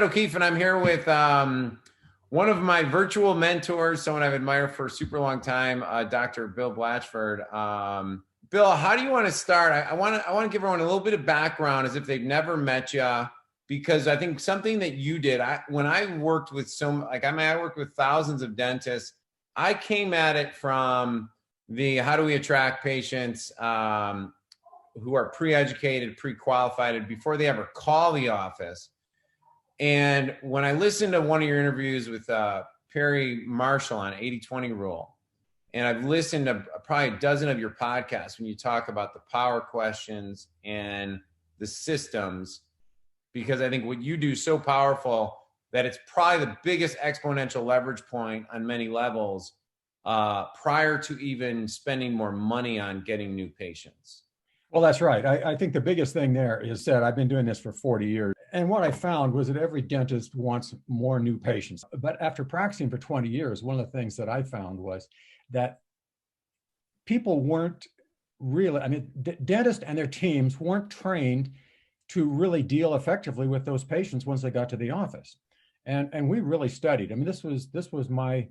O'Keefe, and I'm here with one of my virtual mentors, someone I've admired for a super long time, Dr. Bill Blachford. Bill, how do you want to start? I want to give everyone a little bit of background as if they've never met you, because I think something that you did, when I worked with I worked with thousands of dentists. I came at it from the how do we attract patients who are pre-educated, pre-qualified before they ever call the office. And when I listened to one of your interviews with Perry Marshall on 80-20 rule, and I've listened to probably a dozen of your podcasts when you talk about the power questions and the systems, because I think what you do is so powerful that it's probably the biggest exponential leverage point on many levels prior to even spending more money on getting new patients. Well, that's right. I think the biggest thing there is that I've been doing this for 40 years. And what I found was that every dentist wants more new patients. But after practicing for 20 years, one of the things that I found was that people weren't really, dentists and their teams weren't trained to really deal effectively with those patients once they got to the office. And we really studied. This was my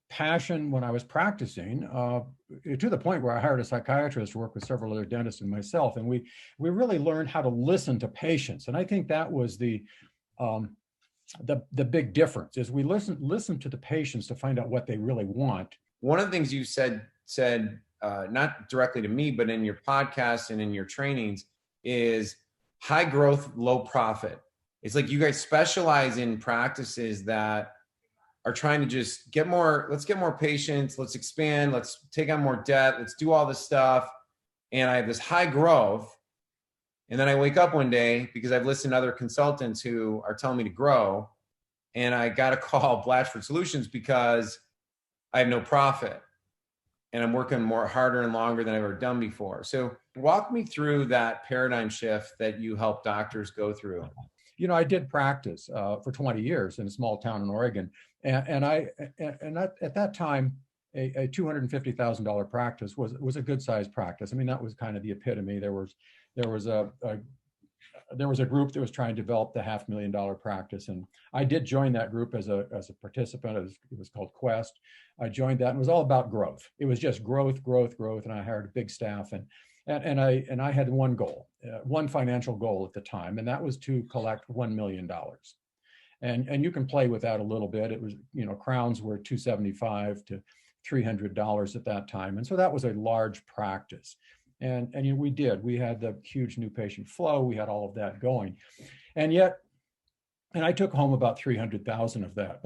passion when I was practicing, to the point where I hired a psychiatrist to work with several other dentists and myself, and we really learned how to listen to patients. And I think that was the big difference, is we listen to the patients to find out what they really want. One of the things you said not directly to me, but in your podcast and in your trainings, is high growth, low profit. It's like you guys specialize in practices that are trying to just let's get more patients, let's expand, let's take on more debt, let's do all this stuff. And I have this high growth. And then I wake up one day because I've listened to other consultants who are telling me to grow. And I got to call Blatchford Solutions because I have no profit. And I'm working harder and longer than I've ever done before. So walk me through that paradigm shift that you help doctors go through. I did practice for 20 years in a small town in Oregon. And at that time, a $250,000 practice was a good sized practice. That was kind of the epitome. There was a group that was trying to develop the $500,000 practice, and I did join that group as a participant. It was called Quest. I joined that, and it was all about growth. It was just growth, and I hired a big staff, and I had one goal, one financial goal at the time, and that was to collect $1 million. And you can play with that a little bit. It was, crowns were $275 to $300 at that time. And so that was a large practice. And we had the huge new patient flow. We had all of that going. And I took home about 300,000 of that,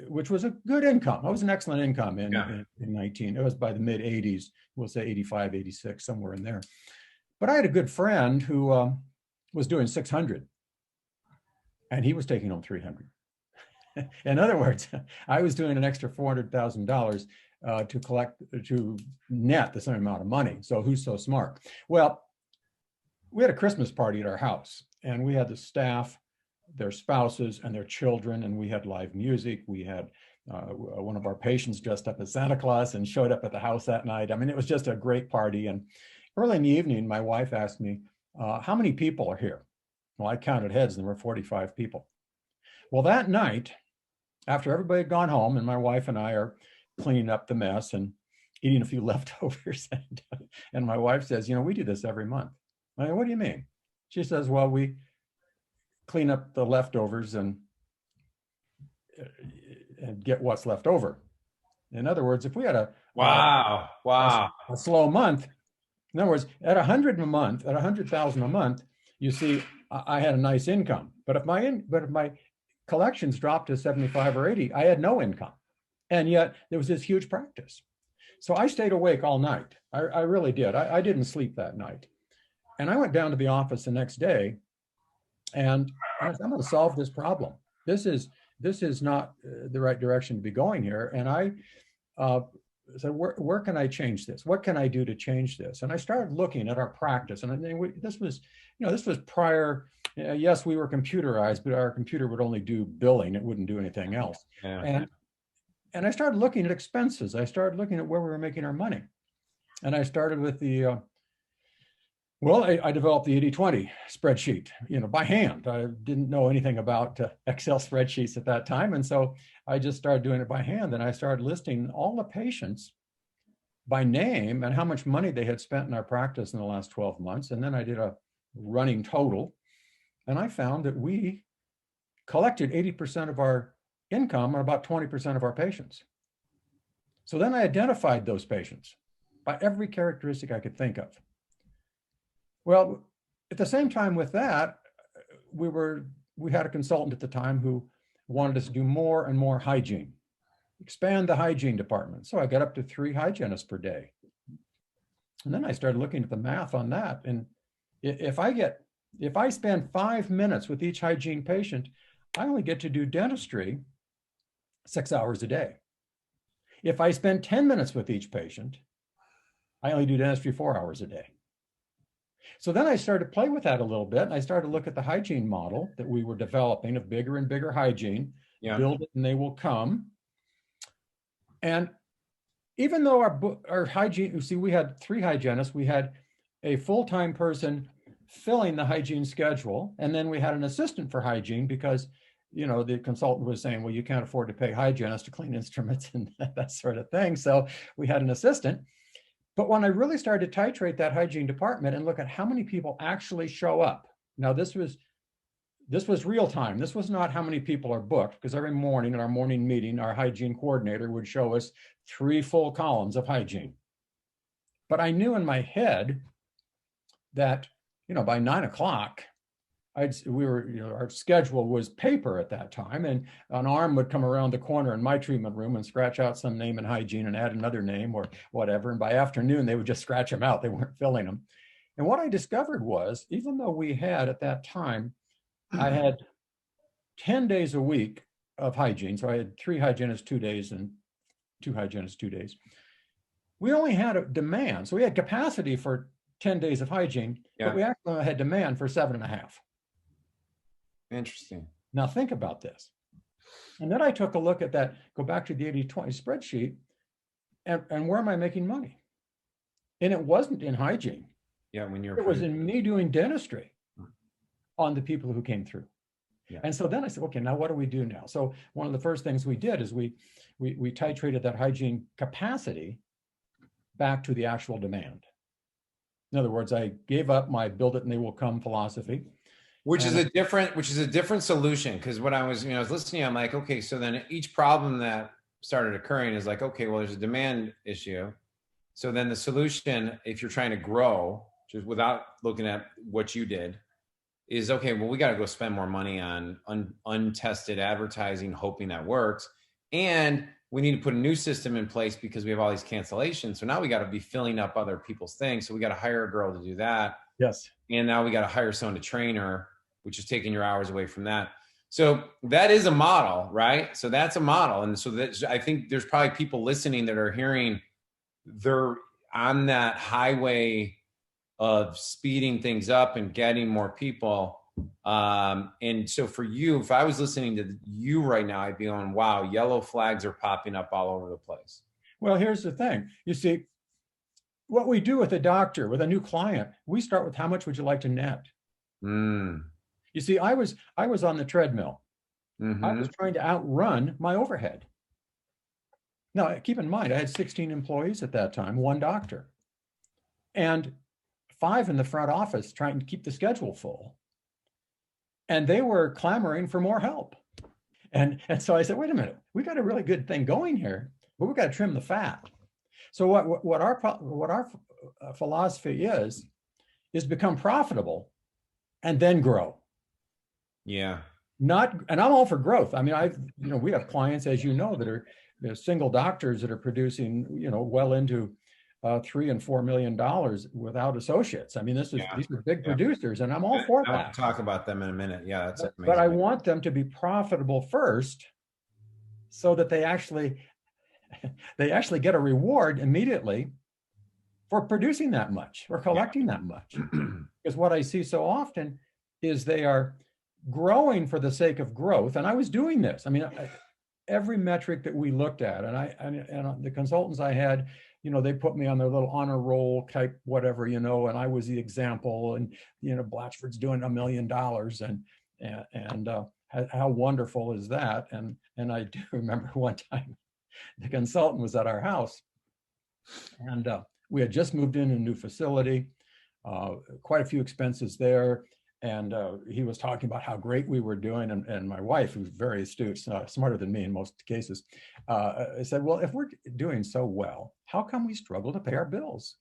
which was a good income. It was an excellent income in 19. It was by the mid 80s, we'll say 85, 86, somewhere in there. But I had a good friend who was doing 600. And he was taking home 300. In other words, I was doing an extra $400,000 to net the same amount of money. So who's so smart? Well, we had a Christmas party at our house, and we had the staff, their spouses, and their children, and we had live music. We had one of our patients dressed up as Santa Claus and showed up at the house that night. It was just a great party. And early in the evening, my wife asked me, how many people are here? Well, I counted heads, and there were 45 people. Well, that night, after everybody had gone home, and my wife and I are cleaning up the mess and eating a few leftovers, and my wife says, we do this every month. I go, what do you mean? She says, well, we clean up the leftovers and get what's left over. In other words, if we had a slow month, in other words, at 100 a month, at 100,000 a month, you see, I had a nice income. But if my collections dropped to 75 or 80, I had no income. And yet there was this huge practice. So I stayed awake all night. I really did. I didn't sleep that night. And I went down to the office the next day, and I said, I'm going to solve this problem. This is not the right direction to be going here. And I said, where can I change this? What can I do to change this? And I started looking at our practice. And this was prior. Yes, we were computerized, but our computer would only do billing. It wouldn't do anything else. Yeah. And I started looking at expenses. I started looking at where we were making our money. And I started with Well, I developed the 80-20 spreadsheet, by hand. I didn't know anything about Excel spreadsheets at that time. And so I just started doing it by hand. And I started listing all the patients by name and how much money they had spent in our practice in the last 12 months. And then I did a running total. And I found that we collected 80% of our income on about 20% of our patients. So then I identified those patients by every characteristic I could think of. Well, at the same time with that, we had a consultant at the time who wanted us to do more and more hygiene, expand the hygiene department. So I got up to 3 hygienists per day. And then I started looking at the math on that. And if I spend 5 minutes with each hygiene patient, I only get to do dentistry 6 hours a day. If I spend 10 minutes with each patient, I only do dentistry 4 hours a day. So then I started to play with that a little bit, and I started to look at the hygiene model that we were developing of bigger and bigger hygiene. Yeah. Build it and they will come. And even though our hygiene, you see, we had 3 hygienists, we had a full-time person filling the hygiene schedule, and then we had an assistant for hygiene because, the consultant was saying, well, you can't afford to pay hygienists to clean instruments and that sort of thing. So we had an assistant. But when I really started to titrate that hygiene department and look at how many people actually show up, now this was real time. This was not how many people are booked, because every morning in our morning meeting, our hygiene coordinator would show us 3 full columns of hygiene. But I knew in my head that, by 9 o'clock, our schedule was paper at that time, and an arm would come around the corner in my treatment room and scratch out some name in hygiene and add another name or whatever. And by afternoon, they would just scratch them out. They weren't filling them. And what I discovered was, even though we had at that time, I had 10 days a week of hygiene. So I had 3 hygienists 2 days and 2 hygienists 2 days. We only had a demand. So we had capacity for 10 days of hygiene, but we actually had demand for 7.5. Interesting. Now think about this. And then I took a look at that, go back to the 80-20 spreadsheet, and where am I making money? And it wasn't in hygiene. Yeah, it was in me doing dentistry on the people who came through. Yeah. And so then I said, okay, now what do we do now? So one of the first things we did is we titrated that hygiene capacity back to the actual demand. In other words, I gave up my build it and they will come philosophy. Which is a different solution. Because when I was listening, I'm like, okay, so then each problem that started occurring is like, okay, well, there's a demand issue. So then the solution, if you're trying to grow, just without looking at what you did, is okay, well, we got to go spend more money on untested advertising, hoping that works. And we need to put a new system in place because we have all these cancellations. So now we got to be filling up other people's things. So we got to hire a girl to do that. Yes. And now we got to hire someone to train her, which is taking your hours away from that. So that is a model, right? So that's a model. And so I think there's probably people listening that are hearing they're on that highway of speeding things up and getting more people. And so for you, if I was listening to you right now, I'd be going, wow, yellow flags are popping up all over the place. Well, here's the thing. You see, what we do with a doctor, with a new client, we start with how much would you like to net? You see, I was on the treadmill. Mm-hmm. I was trying to outrun my overhead. Now, keep in mind, I had 16 employees at that time, 1 doctor, and 5 in the front office trying to keep the schedule full. And they were clamoring for more help. And so I said, wait a minute, we got a really good thing going here, but we got to trim the fat. So what our philosophy is become profitable and then grow. Yeah. And I'm all for growth. I mean, we have clients, as you know, that are single doctors that are producing, well into $3 and $4 million without associates. I mean, these are big producers, and I'm all for that. I want to talk about them in a minute. Yeah, that's amazing. But I want them to be profitable first, so that they actually get a reward immediately for producing that much or collecting that much. Because what I see so often is they are growing for the sake of growth. And I was doing this. I mean, every metric that we looked at, and the consultants I had they put me on their little honor roll type, whatever, and I was the example, and, Blatchford's doing $1 million, and how wonderful is that? And I do remember one time the consultant was at our house, and we had just moved in a new facility, quite a few expenses there. And he was talking about how great we were doing. And my wife, who's very astute, smarter than me in most cases, said, well, if we're doing so well, how come we struggle to pay our bills?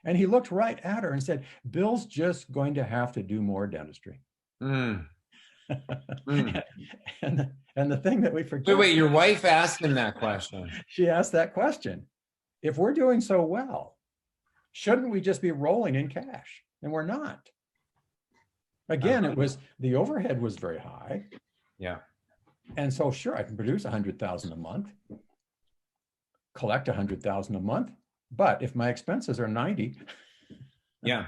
And he looked right at her and said, Bill's just going to have to do more dentistry. Mm. And the thing that we forget. Wait, your wife asked him that question. She asked that question. If we're doing so well, shouldn't we just be rolling in cash? And we're not. Again, it was, the overhead was very high. Yeah. And so sure, I can produce 100,000 a month, collect 100,000 a month, but if my expenses are 90, yeah,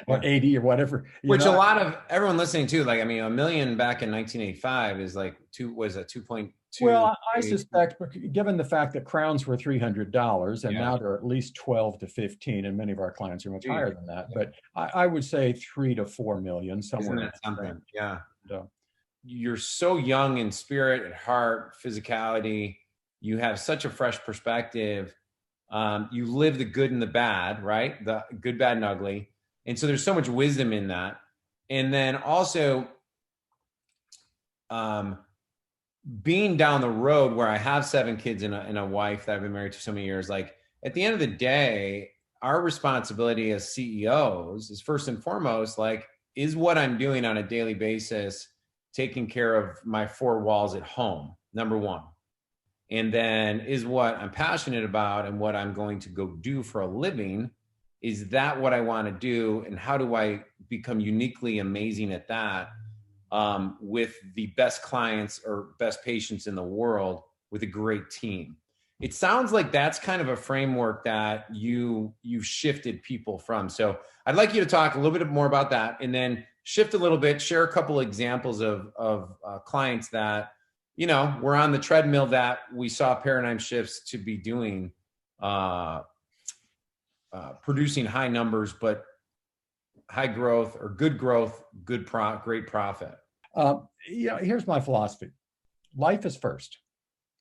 or 80 or whatever, which a lot of everyone listening to, like, I mean, $1 million back in 1985 is like 2.2. Well, I suspect, given the fact that crowns were $300 and now they're at least 12 to 15, and many of our clients are much higher than that, but I would say 3 to 4 million, somewhere. Isn't that something? Yeah. You're so young in spirit, at heart, physicality. You have such a fresh perspective. You live the good and the bad, right? The good, bad, and ugly. And so there's so much wisdom in that. And then also, being down the road where I have 7 kids and a wife that I've been married to so many years, like, at the end of the day, our responsibility as CEOs is first and foremost, like, is what I'm doing on a daily basis taking care of my 4 walls at home, number one. And then, is what I'm passionate about and what I'm going to go do for a living, is that what I want to do? And how do I become uniquely amazing at that? With the best clients or best patients in the world, with a great team. It sounds like that's kind of a framework that you've shifted people from. So I'd like you to talk a little bit more about that, and then shift a little bit, share a couple of examples of clients that, were on the treadmill that we saw paradigm shifts to be doing, producing high numbers, but high growth or good growth, great profit. Here's my philosophy. Life is first.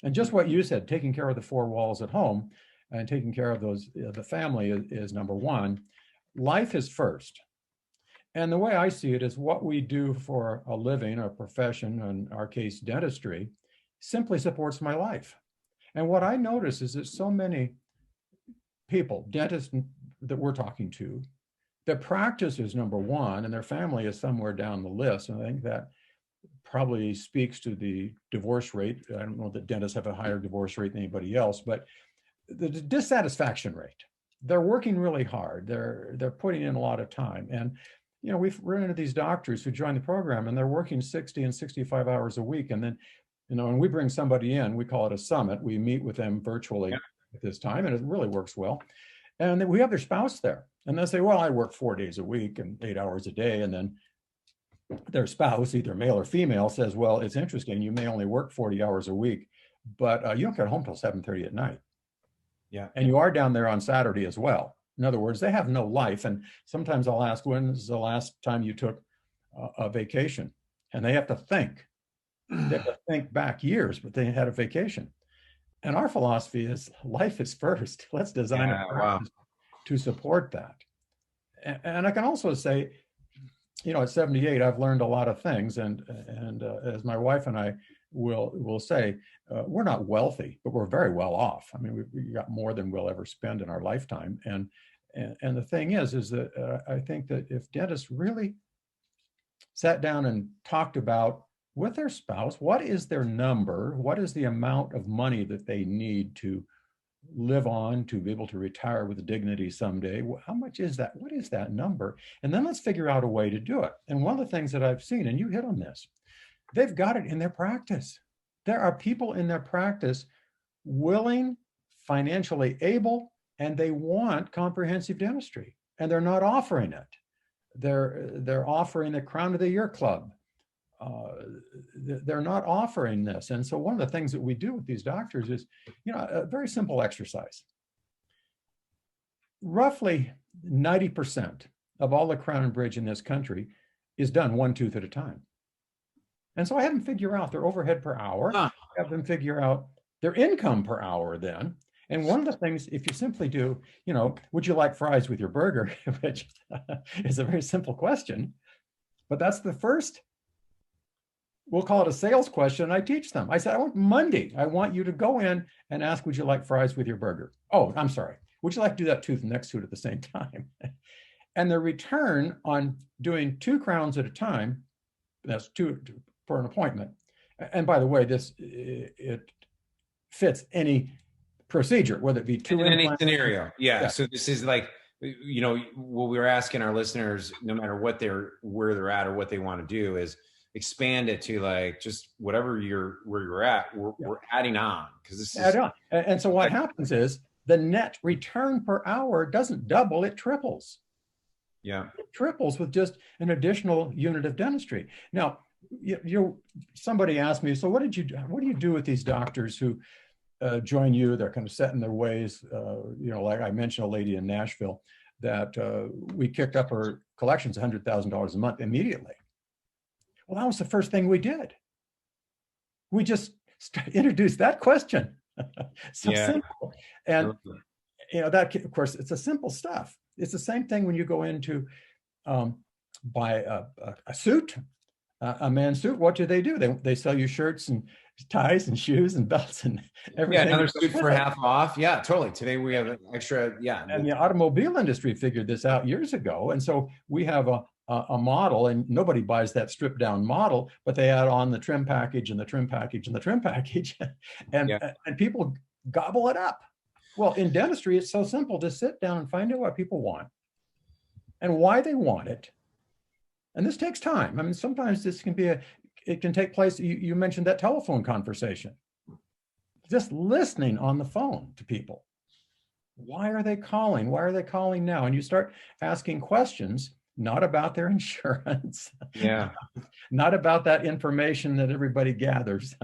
And just what you said, taking care of the 4 walls at home and taking care of the family is number one. Life is first. And the way I see it is, what we do for a living, a profession, in our case, dentistry, simply supports my life. And what I notice is that so many people, dentists that we're talking to, their practice is number one and their family is somewhere down the list. And I think that probably speaks to the divorce rate. I don't know that dentists have a higher divorce rate than anybody else, but the dissatisfaction rate. They're working really hard. They're putting in a lot of time. And we've run into these doctors who join the program and they're working 60 and 65 hours a week. And then, when we bring somebody in, we call it a summit. We meet with them virtually at this time, and it really works well. And then we have their spouse there. And they say, well, I work 4 days a week and 8 hours a day. And then their spouse, either male or female, says, well, it's interesting. You may only work 40 hours a week, but you don't get home till 7:30 at night. Yeah. And you are down there on Saturday as well. In other words, they have no life. And sometimes I'll ask, when is the last time you took a vacation? And they have to think. They have to think back years, but they had a vacation. And our philosophy is, life is first. Let's design a practice to support that. And I can also say, at 78, I've learned a lot of things. And as my wife and I will say, we're not wealthy, but we're very well off. I mean, we got more than we'll ever spend in our lifetime. And the thing is that I think that if dentists really sat down and talked about with their spouse, what is their number? What is the amount of money that they need to live on, to be able to retire with dignity someday? How much is that? What is that number? And then let's figure out a way to do it. And one of the things that I've seen, and you hit on this, they've got it in their practice. There are people in their practice willing, financially able, and they want comprehensive dentistry, and they're not offering it. They're offering the Crown of the Year Club. They're not offering this. And so one of the things that we do with these doctors is, a very simple exercise. roughly 90% of all the crown and bridge in this country is done one tooth at a time. And so I have them figure out their overhead per hour, have them figure out their income per hour then. And one of the things, if you simply do, would you like fries with your burger, which is a very simple question, but that's the first, we'll call it a sales question. I teach them. I said, I want you to go in and ask, would you like fries with your burger? Oh, I'm sorry. Would you like to do that tooth next to it at the same time? And the return on doing 2 crowns at a time, that's 2 for an appointment. And by the way, it fits any procedure, whether it be 2 in any implants. scenario. Yeah. So this is like, what we were asking our listeners, no matter where they're at or what they want to do, is expand it to like just where you're at. We're adding on, because this is add on. And so what happens is the net return per hour doesn't double, it triples. Yeah. It triples with just an additional unit of dentistry. Now, somebody asked me, so what do you do with these doctors who join you? They're kind of set in their ways. Like I mentioned, a lady in Nashville that we kicked up her collections $100,000 a month immediately. Well, that was the first thing we did. We just introduced that question. Simple. And that, of course, it's a simple stuff. It's the same thing when you go into buy a suit, a man's suit. What do? They sell you shirts and ties and shoes and belts and everything. Yeah, another suit for half off. Yeah, totally. Today we have an extra. Yeah, and the automobile industry figured this out years ago, and so we have a model, and nobody buys that stripped down model, but they add on the trim package and the trim package and the trim package, and people gobble it up. Well, in dentistry, it's so simple to sit down and find out what people want and why they want it. And this takes time. I mean, sometimes this it can take place. You mentioned that telephone conversation. Just listening on the phone to people. Why are they calling? Why are they calling now? And you start asking questions, not about their insurance. Yeah. Not about that information that everybody gathers.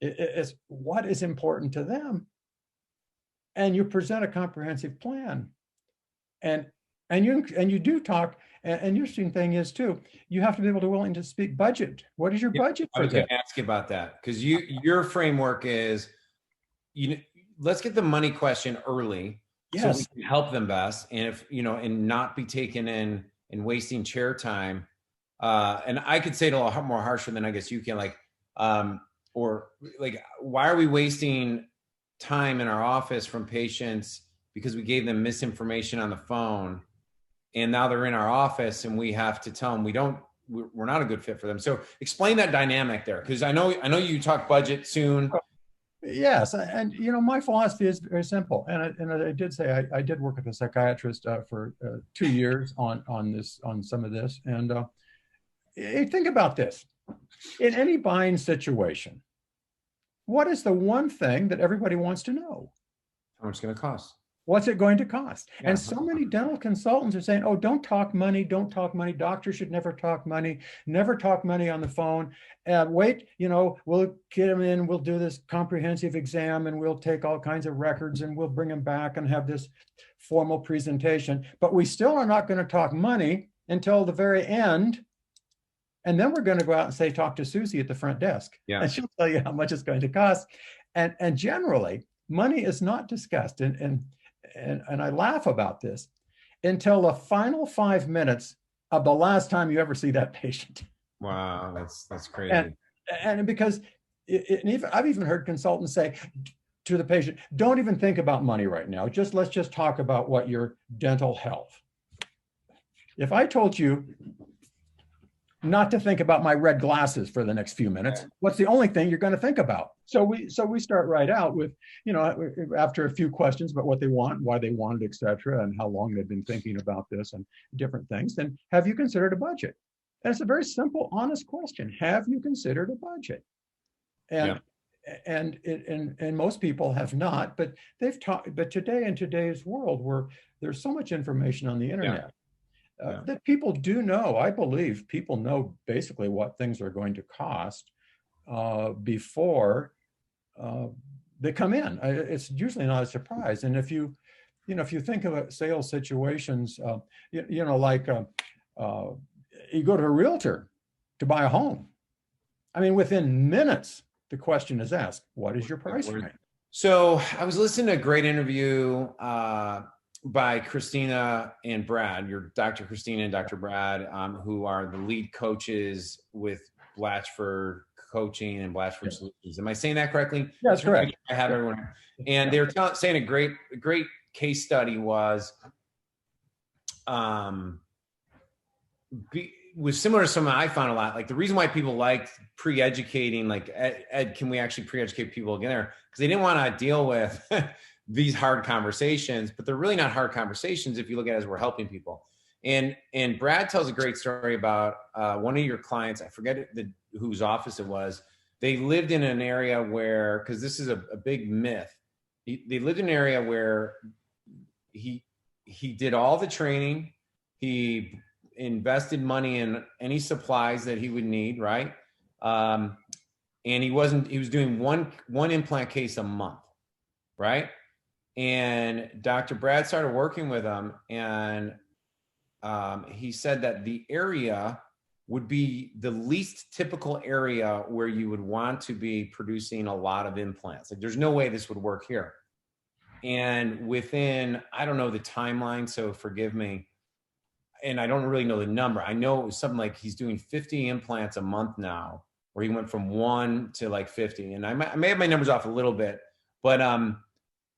It's what is important to them. And you present a comprehensive plan. And you do talk. And the interesting thing is too, you have to be willing to speak budget. What is your budget for I was going to ask you about that, because your framework is, let's get the money question early, so we can help them best, and if and not be taken in and wasting chair time. And I could say it a lot more harsher than I guess you can, why are we wasting time in our office from patients because we gave them misinformation on the phone, and now they're in our office and we have to tell them we're not a good fit for them. So explain that dynamic there, because I know you talk budget soon. Yes, and my philosophy is very simple, and I did say I did work with a psychiatrist for 2 years on some of this, and think about this: in any buying situation, what is the one thing that everybody wants to know? How much it's going to cost? What's it going to cost? Yeah. And so many dental consultants are saying, oh, don't talk money. Doctors should never talk money on the phone. Wait, we'll get them in, we'll do this comprehensive exam, and we'll take all kinds of records and we'll bring them back and have this formal presentation. But we still are not going to talk money until the very end. And then we're going to go out and say, talk to Susie at the front desk. Yeah. And she'll tell you how much it's going to cost. And generally, money is not discussed. And I laugh about this until the final 5 minutes of the last time you ever see that patient. Wow, that's crazy. And because I've even heard consultants say to the patient, don't even think about money right now. Let's just talk about what your dental health. If I told you not to think about my red glasses for the next few minutes, what's the only thing you're going to think about? So we start right out with, after a few questions about what they want, why they want it, et cetera, and how long they've been thinking about this and different things. Then, have you considered a budget? And it's a very simple, honest question. Have you considered a budget? And most people have not, but but today, in today's world, where there's so much information on the internet, that people do know, I believe people know basically what things are going to cost before they come in. It's usually not a surprise. And if you if you think of sales situations, like you go to a realtor to buy a home. I mean, within minutes, the question is asked, what is your price range? So I was listening to a great interview by Christina and Brad, your Dr. Christina and Dr. Brad, who are the lead coaches with Blatchford Coaching and Blatchford Solutions. Am I saying that correctly? Yeah, that's correct. I have everyone. And they were saying a great case study was was similar to something I found a lot. Like the reason why people liked pre-educating, like Ed, can we actually pre-educate people again there? Because they didn't want to deal with these hard conversations, but they're really not hard conversations if you look at it as we're helping people. And Brad tells a great story about one of your clients. I forget whose office it was. They lived in an area where, because this is a big myth, they lived in an area where he did all the training. He invested money in any supplies that he would need, right? And he was doing one implant case a month, right? And Dr. Brad started working with him, and he said that the area would be the least typical area where you would want to be producing a lot of implants. Like there's no way this would work here. And within, I don't know the timeline, so forgive me, and I don't really know the number. I know it was something like he's doing 50 implants a month now, where he went from 1 to like 50. And I may have my numbers off a little bit, but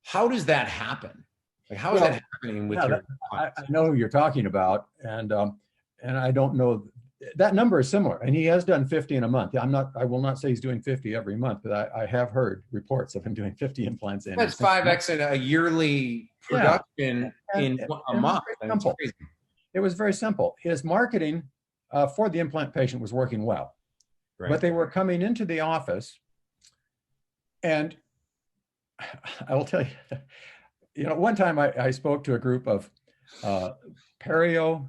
how does that happen? Like, how is that happening with your clients? I know who you're talking about, and I don't know. That number is similar, and he has done 50 in a month. I will not say he's doing 50 every month, but I have heard reports of him doing 50 implants in. That's 5x in a yearly production in a month. It was very simple. His marketing for the implant patient was working well, but they were coming into the office, and I will tell you, one time I spoke to a group of perio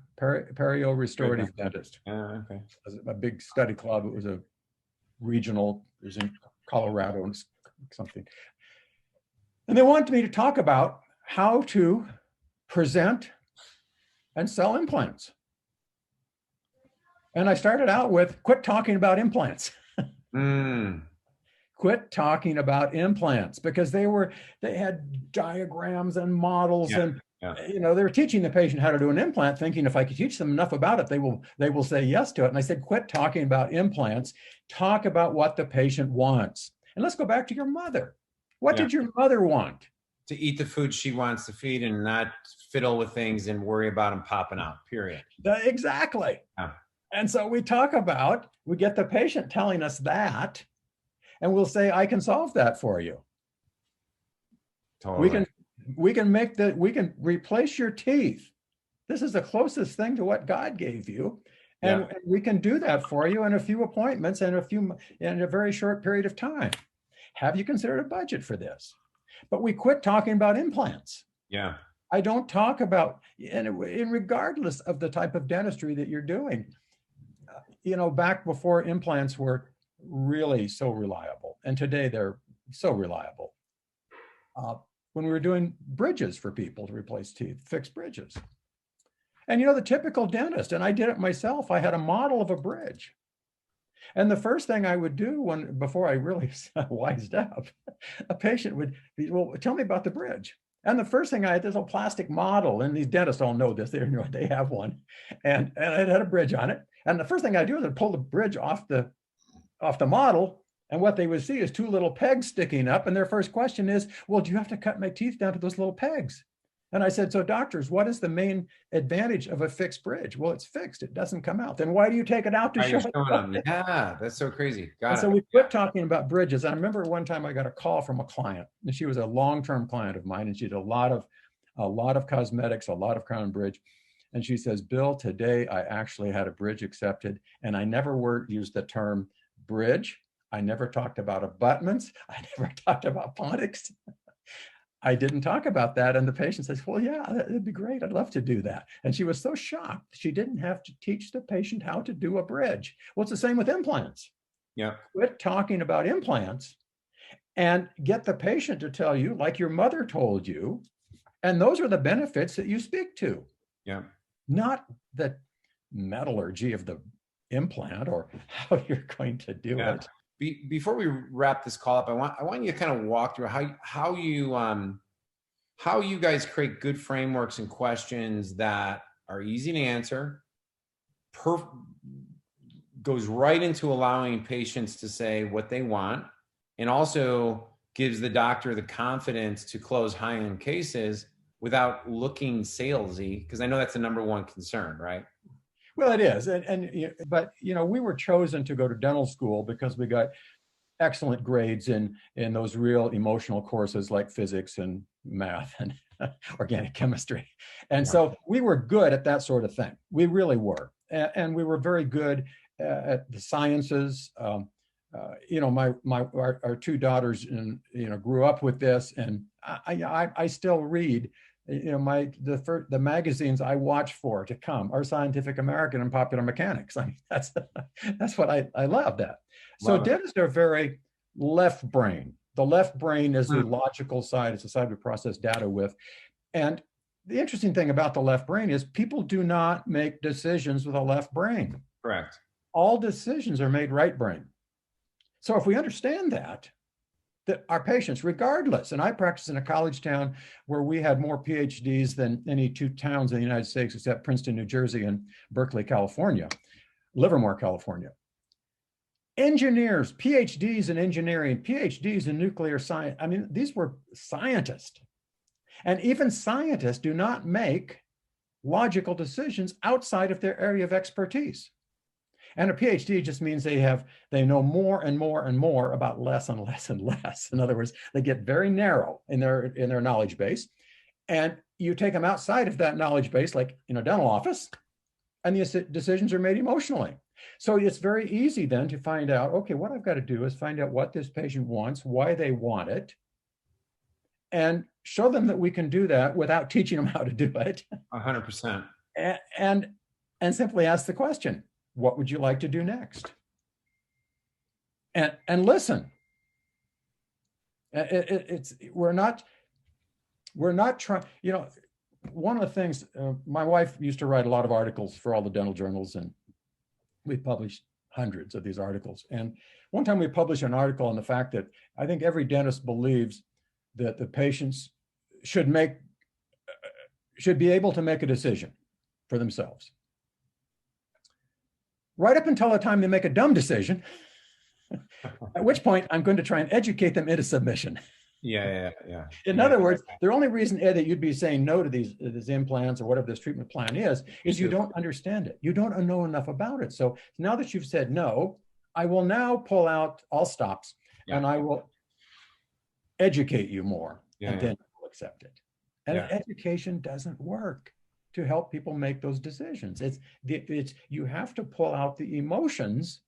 restorative dentists. Okay. It was a big study club. It was a regional. It was in Colorado and something, and they wanted me to talk about how to present and sell implants. And I started out with, quit talking about implants. Quit talking about implants, because they had diagrams and models and they were teaching the patient how to do an implant, thinking if I could teach them enough about it, they will say yes to it. And I said, quit talking about implants, talk about what the patient wants. And let's go back to your mother. What did your mother want? To eat the food she wants to feed and not fiddle with things and worry about them popping out, period. Exactly. Yeah. And so we get the patient telling us that, and we'll say, I can solve that for you. Totally. We can replace your teeth. This is the closest thing to what God gave you. And we can do that for you in a few appointments and in a very short period of time. Have you considered a budget for this? But we quit talking about implants. Yeah. I don't talk about, and regardless of the type of dentistry that you're doing, back before implants were really so reliable, and today they're so reliable. When we were doing bridges for people to replace teeth, fixed bridges. And the typical dentist, and I did it myself, I had a model of a bridge. And the first thing I would do before I really wised up, a patient would be, well, tell me about the bridge. And the first thing I had this little plastic model, and these dentists all know this, they have one, and it had a bridge on it. And the first thing I do is I'd pull the bridge off the model, and what they would see is 2 little pegs sticking up. And their first question is, well, do you have to cut my teeth down to those little pegs? And I said, so doctors, what is the main advantage of a fixed bridge? Well, it's fixed. It doesn't come out. Then why do you take it out to show it? Yeah, that's so crazy. So we quit talking about bridges. I remember one time I got a call from a client, and she was a long-term client of mine, and she did a lot of cosmetics, a lot of crown and bridge. And she says, Bill, today I actually had a bridge accepted, and I never used the term bridge. I never talked about abutments. I never talked about phonics. I didn't talk about that. And the patient says, well, yeah, that'd be great. I'd love to do that. And she was so shocked. She didn't have to teach the patient how to do a bridge. Well, it's the same with implants. Yeah. Quit talking about implants and get the patient to tell you, like your mother told you, And those are the benefits that you speak to. Yeah. Not the metallurgy of the implant or how you're going to do it. Before we wrap this call up, I want you to kind of walk through how you guys create good frameworks and questions that are easy to answer, goes right into allowing patients to say what they want, and also gives the doctor the confidence to close high-end cases without looking salesy, because I know that's the number one concern, right? Well, it is. But we were chosen to go to dental school because we got excellent grades in those real emotional courses like physics and math and organic chemistry. And so we were good at that sort of thing. We really were. And we were very good at the sciences. Our two daughters, grew up with this, and I still read. The magazines I watch for to come are Scientific American and Popular Mechanics. I mean, that's what I love that. So dentists are very left brain. The left brain is the logical side. It's the side we process data with. And the interesting thing about the left brain is people do not make decisions with a left brain. Correct. All decisions are made right brain. So if we understand that our patients, regardless, and I practiced in a college town where we had more PhDs than any two towns in the United States except Princeton, New Jersey, and Berkeley, California, Livermore, California. Engineers, PhDs in engineering, PhDs in nuclear science. I mean, these were scientists. And even scientists do not make logical decisions outside of their area of expertise. And a PhD just means they know more and more and more about less and less and less. In other words, they get very narrow in their knowledge base. And you take them outside of that knowledge base, like in a dental office, and the decisions are made emotionally. So it's very easy then to find out, okay, what I've got to do is find out what this patient wants, why they want it, and show them that we can do that without teaching them how to do it. 100%. And simply ask the question, what would you like to do next? And listen. We're not trying, one of the things, my wife used to write a lot of articles for all the dental journals, and we published hundreds of these articles. And one time we published an article on the fact that I think every dentist believes that the patients should be able to make a decision for themselves. Right up until the time they make a dumb decision, at which point I'm going to try and educate them into submission. Yeah. In other words, the only reason, Ed, that you'd be saying no to these implants or whatever this treatment plan is you don't understand it. You don't know enough about it. So now that you've said no, I will now pull out all stops and I will educate you more, and then you'll accept it. And education doesn't work to help people make those decisions. It's you have to pull out the emotions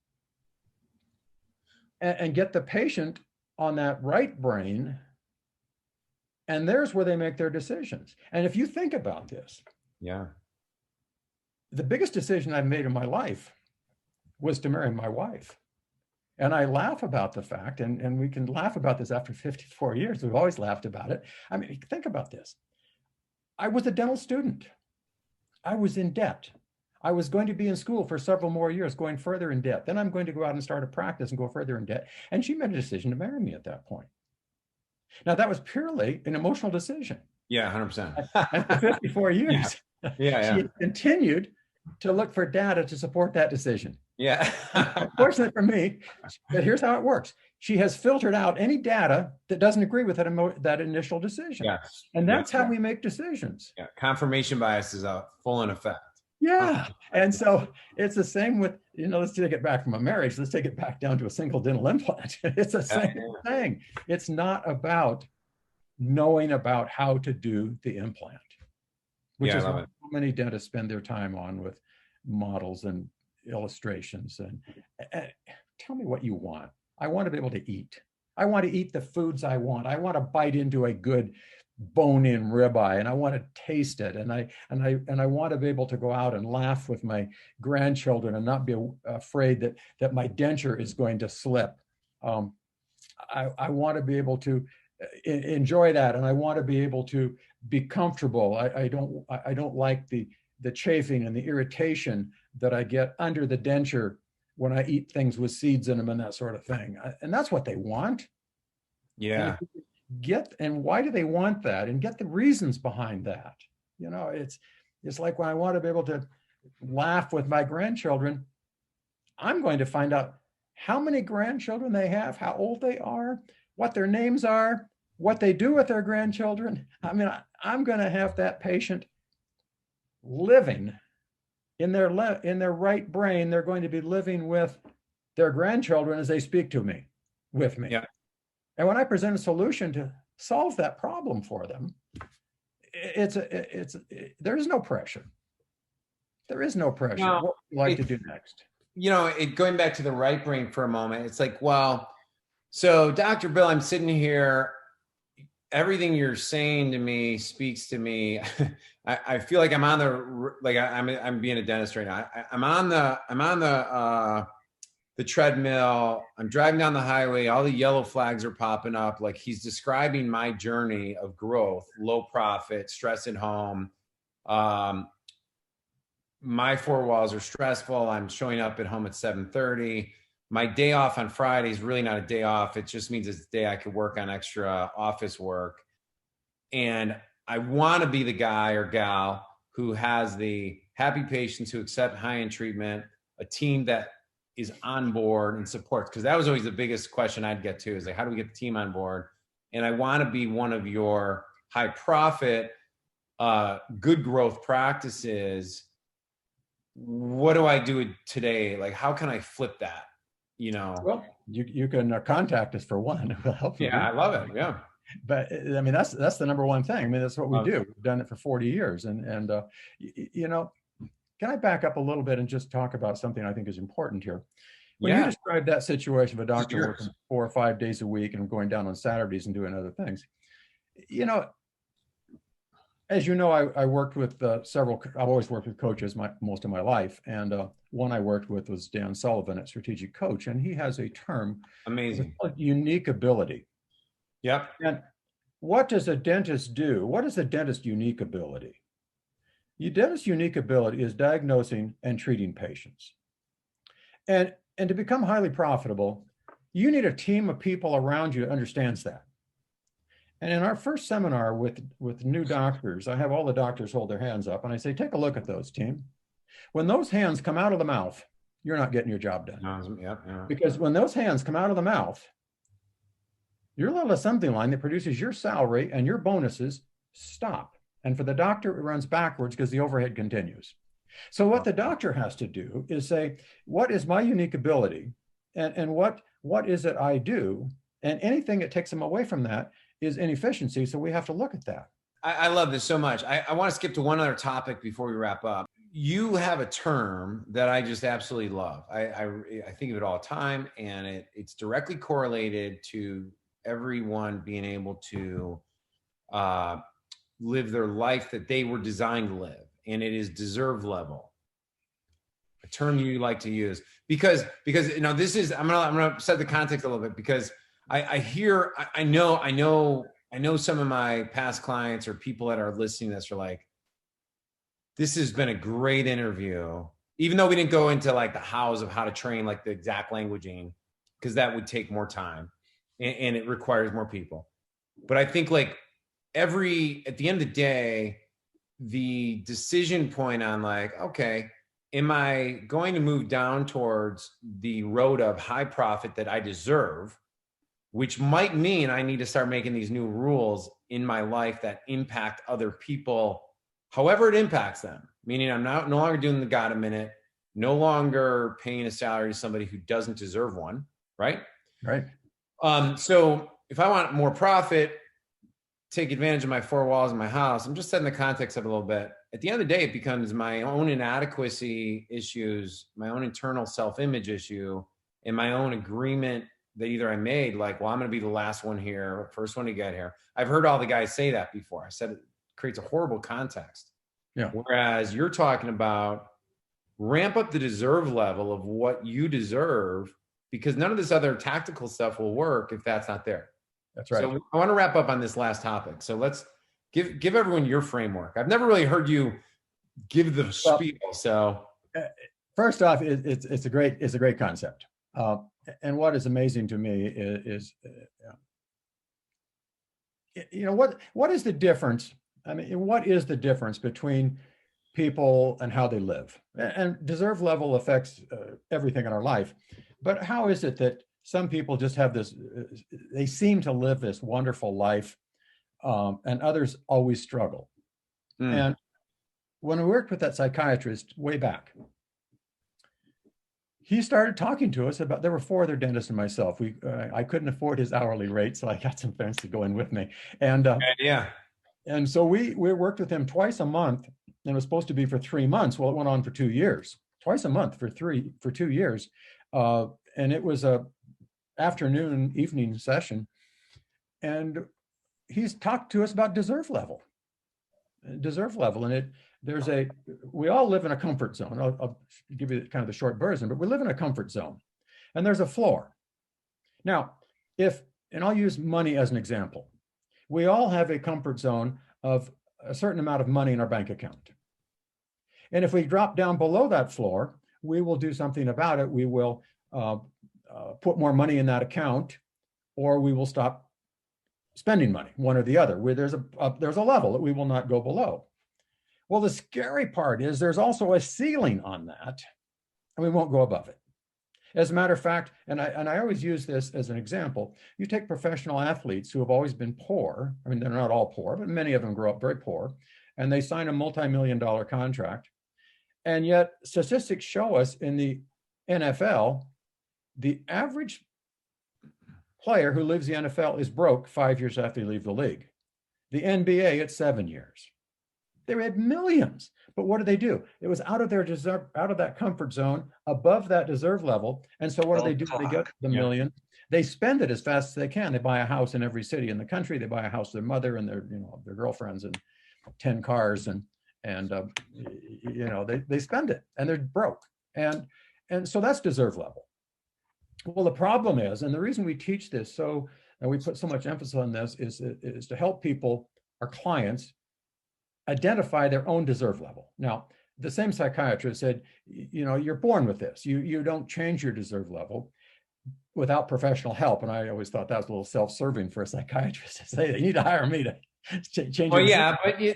and get the patient on that right brain, and there's where they make their decisions. And if you think about this, the biggest decision I've made in my life was to marry my wife. And I laugh about the fact, and we can laugh about this after 54 years. We've always laughed about it. I mean, think about this. I was a dental student. I was in debt. I was going to be in school for several more years, going further in debt. Then I'm going to go out and start a practice and go further in debt. And she made a decision to marry me at that point. Now, that was purely an emotional decision. Yeah, 100%. And for 54 years, she continued to look for data to support that decision. Yeah. Unfortunately for me, but here's how it works. She has filtered out any data that doesn't agree with that initial decision. Yes. And that's how we make decisions. Yeah. Confirmation bias is full in effect. Yeah. And so it's the same with, let's take it back from a marriage. Let's take it back down to a single dental implant. It's the same thing. It's not about knowing about how to do the implant, which is what so many dentists spend their time on with models and illustrations. And tell me what you want. I want to be able to eat. I want to eat the foods I want. I want to bite into a good bone-in ribeye, and I want to taste it. And I want to be able to go out and laugh with my grandchildren and not be afraid that my denture is going to slip. I want to be able to enjoy that, and I want to be able to be comfortable. I don't like the chafing and the irritation that I get under the denture when I eat things with seeds in them and that sort of thing. And that's what they want. Yeah. And why do they want that? And get the reasons behind that. It's like when I want to be able to laugh with my grandchildren, I'm going to find out how many grandchildren they have, how old they are, what their names are, what they do with their grandchildren. I mean, I'm going to have that patient living in their right brain. They're going to be living with their grandchildren as they speak to me, with me. Yeah. And when I present a solution to solve that problem for them, there is no pressure. There is no pressure. What would you like to do next? Going back to the right brain for a moment, it's like, well, so Dr. Bill, I'm sitting here, everything you're saying to me speaks to me. I feel like I'm on I'm being a dentist right now. I'm on the treadmill. I'm driving down the highway. All the yellow flags are popping up. Like, he's describing my journey of growth, low profit, stress at home. My four walls are stressful. I'm showing up at home at 7:30. My day off on Friday is really not a day off. It just means it's a day I could work on extra office work. And I want to be the guy or gal who has the happy patients who accept high-end treatment, a team that is on board and supports. Because that was always the biggest question I'd get to, is like, how do we get the team on board? And I want to be one of your high profit, good growth practices. What do I do today? Like, how can I flip that? Well, you can contact us for one. We'll help you. Yeah, I love it. Yeah. But I mean, that's the number one thing. I mean, that's what we do. We've done it for 40 years. And can I back up a little bit and just talk about something I think is important here? When you described that situation of a doctor working 4 or 5 days a week and going down on Saturdays and doing other things, as you know, I worked with I've always worked with coaches most of my life. And one I worked with was Dan Sullivan at Strategic Coach. And he has a term. Amazing. Unique ability. Yep. And what does a dentist do? What is a dentist's unique ability? Your dentist's unique ability is diagnosing and treating patients. And to become highly profitable, you need a team of people around you that understands that. And in our first seminar with new doctors, I have all the doctors hold their hands up and I say, take a look at those, team. When those hands come out of the mouth, you're not getting your job done. Because when those hands come out of the mouth, your little assembly line that produces your salary and your bonuses stop. And for the doctor, it runs backwards because the overhead continues. So what the doctor has to do is say, what is my unique ability? And what is it I do? And anything that takes them away from that is inefficiency. So we have to look at that. I love this so much. I want to skip to one other topic before we wrap up. You have a term that I just absolutely love. I think of it all the time, and it's directly correlated to everyone being able to live their life that they were designed to live. And it is deserve level, a term you like to use because this is, I'm gonna set the context a little bit, because I know some of my past clients or people that are listening to this are like, this has been a great interview, even though we didn't go into like the hows of how to train, like the exact languaging, because that would take more time and it requires more people. But I think like at the end of the day, the decision point on like, okay, am I going to move down towards the road of high profit that I deserve, which might mean I need to start making these new rules in my life that impact other people, however it impacts them. Meaning I'm no longer doing the God a minute, no longer paying a salary to somebody who doesn't deserve one, right? Right. So if I want more profit, take advantage of my four walls in my house, I'm just setting the context up a little bit. At the end of the day, it becomes my own inadequacy issues, my own internal self-image issue, and my own agreement that either I made, like, well, I'm going to be the last one here, first one to get here. I've heard all the guys say that before. I said it creates a horrible context. Yeah. Whereas you're talking about ramp up the deserve level of what you deserve, because none of this other tactical stuff will work if that's not there. That's right. So I want to wrap up on this last topic. So let's give everyone your framework. I've never really heard you give the spiel. So First off, it's a great concept. And what is amazing to me is what is the difference? I mean, what is the difference between people and how they live? And deserve level affects everything in our life. But how is it that some people just have this, they seem to live this wonderful life, and others always struggle? And when we worked with that psychiatrist way back, he started talking to us about, there were 4 other dentists and myself. I couldn't afford his hourly rate, so I got some friends to go in with me. And and so we worked with him twice a month, and it was supposed to be for 3 months. Well, it went on for 2 years, twice a month for 2 years. And it was a afternoon, evening session. And he's talked to us about deserve level. And we all live in a comfort zone. I'll give you kind of the short version, but we live in a comfort zone, and there's a floor. Now, and I'll use money as an example. We all have a comfort zone of a certain amount of money in our bank account. And if we drop down below that floor, we will do something about it. We will put more money in that account, or we will stop spending money, one or the other, where there's a level that we will not go below. Well, the scary part is there's also a ceiling on that, and we won't go above it. As a matter of fact, and I always use this as an example, you take professional athletes who have always been poor. I mean, they're not all poor, but many of them grow up very poor, and they sign a multi-million-dollar contract. And yet statistics show us in the NFL, the average player who leaves the NFL is broke 5 years after they leave the league. The NBA, it's 7 years. They had millions, but what do? It was out of that comfort zone, above that deserve level. And so what do? They get the million. They spend it as fast as they can. They buy a house in every city in the country. They buy a house for their mother and their girlfriends, and 10 cars, and they spend it, and they're broke. And so that's deserve level. Well, the problem is, and the reason we teach this and we put so much emphasis on this is to help people, our clients, identify their own deserve level. Now, the same psychiatrist said, you're born with this. You don't change your deserve level without professional help. And I always thought that was a little self-serving for a psychiatrist to say they need to hire me to change. Well, yeah, but he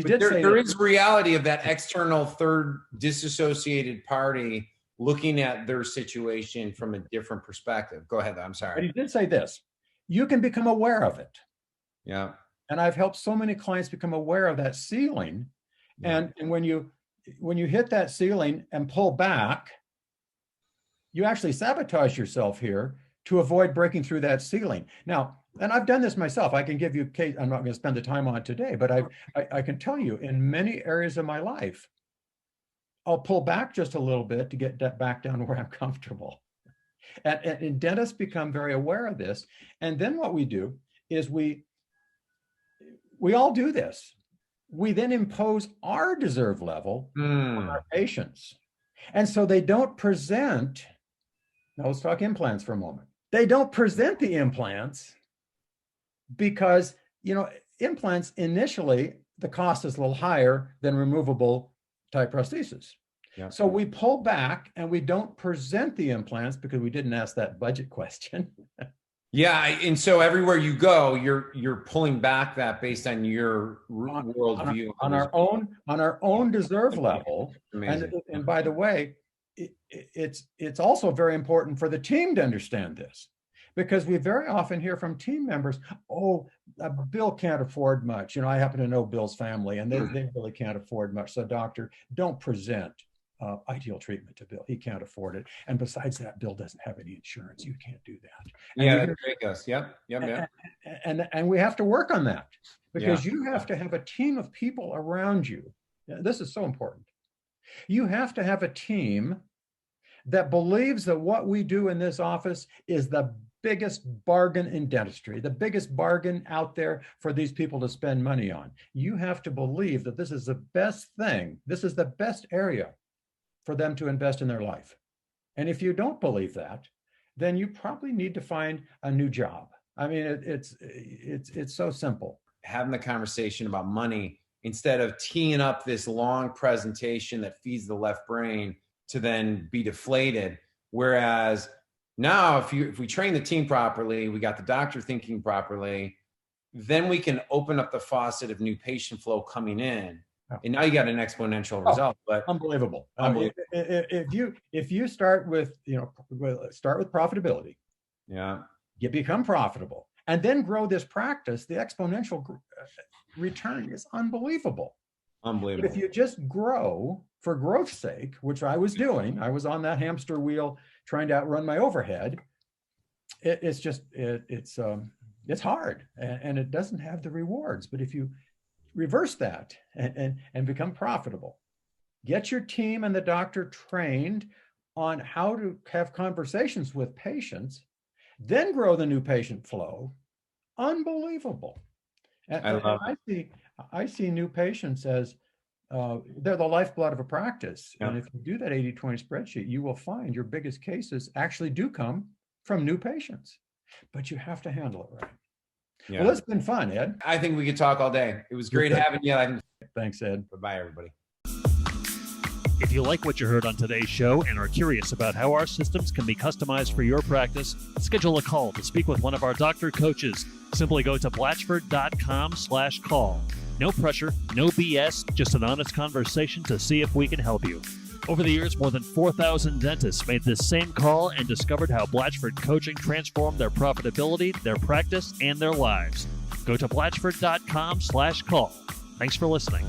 did say there is reality of that external third disassociated party looking at their situation from a different perspective. Go ahead. I'm sorry. But he did say this: you can become aware of it. Yeah. And I've helped so many clients become aware of that ceiling. Yeah. And when you hit that ceiling and pull back, you actually sabotage yourself here to avoid breaking through that ceiling. Now, and I've done this myself. I can give you a case. I'm not going to spend the time on it today, but I can tell you in many areas of my life, I'll pull back just a little bit to get back down to where I'm comfortable. And dentists become very aware of this. And then what we do is we all do this. We then impose our deserve level on our patients. And so they don't present, now let's talk implants for a moment. They don't present the implants because, implants initially, the cost is a little higher than removable type prosthesis. Yeah. So we pull back and we don't present the implants because we didn't ask that budget question. Yeah, and so everywhere you go, you're pulling back that based on your worldview, on our own deserve level. And by the way, it's also very important for the team to understand this, because we very often hear from team members, Bill can't afford much. I happen to know Bill's family, and they really can't afford much. So doctor, don't present ideal treatment to Bill. He can't afford it. And besides that, Bill doesn't have any insurance. You can't do that. And that's ridiculous. Yep. And we have to work on that, because you have to have a team of people around you. This is so important. You have to have a team that believes that what we do in this office is the biggest bargain in dentistry, the biggest bargain out there for these people to spend money on. You have to believe that this is the best thing. This is the best area for them to invest in their life. And if you don't believe that, then you probably need to find a new job. I mean, it's so simple. Having the conversation about money instead of teeing up this long presentation that feeds the left brain to then be deflated. Whereas now, if we train the team properly, we got the doctor thinking properly, then we can open up the faucet of new patient flow coming in. And now you got an exponential result. But unbelievable. If you start with, start with profitability. Yeah. You become profitable and then grow this practice, the exponential return is unbelievable. Unbelievable. But if you just grow for growth's sake, which I was doing, I was on that hamster wheel trying to outrun my overhead. It's hard and it doesn't have the rewards. But if you reverse that and become profitable, get your team and the doctor trained on how to have conversations with patients, then grow the new patient flow. Unbelievable. And I see new patients as they're the lifeblood of a practice. Yeah. And if you do that 80-20 spreadsheet, you will find your biggest cases actually do come from new patients, but you have to handle it right. Yeah. Well, it's been fun, Ed. I think we could talk all day. It was great having you. Thanks, Ed. Bye-bye, everybody. If you like what you heard on today's show and are curious about how our systems can be customized for your practice, schedule a call to speak with one of our doctor coaches. Simply go to Blatchford.com/call. No pressure, no BS, just an honest conversation to see if we can help you. Over the years, more than 4,000 dentists made this same call and discovered how Blatchford coaching transformed their profitability, their practice, and their lives. Go to Blatchford.com/call. Thanks for listening.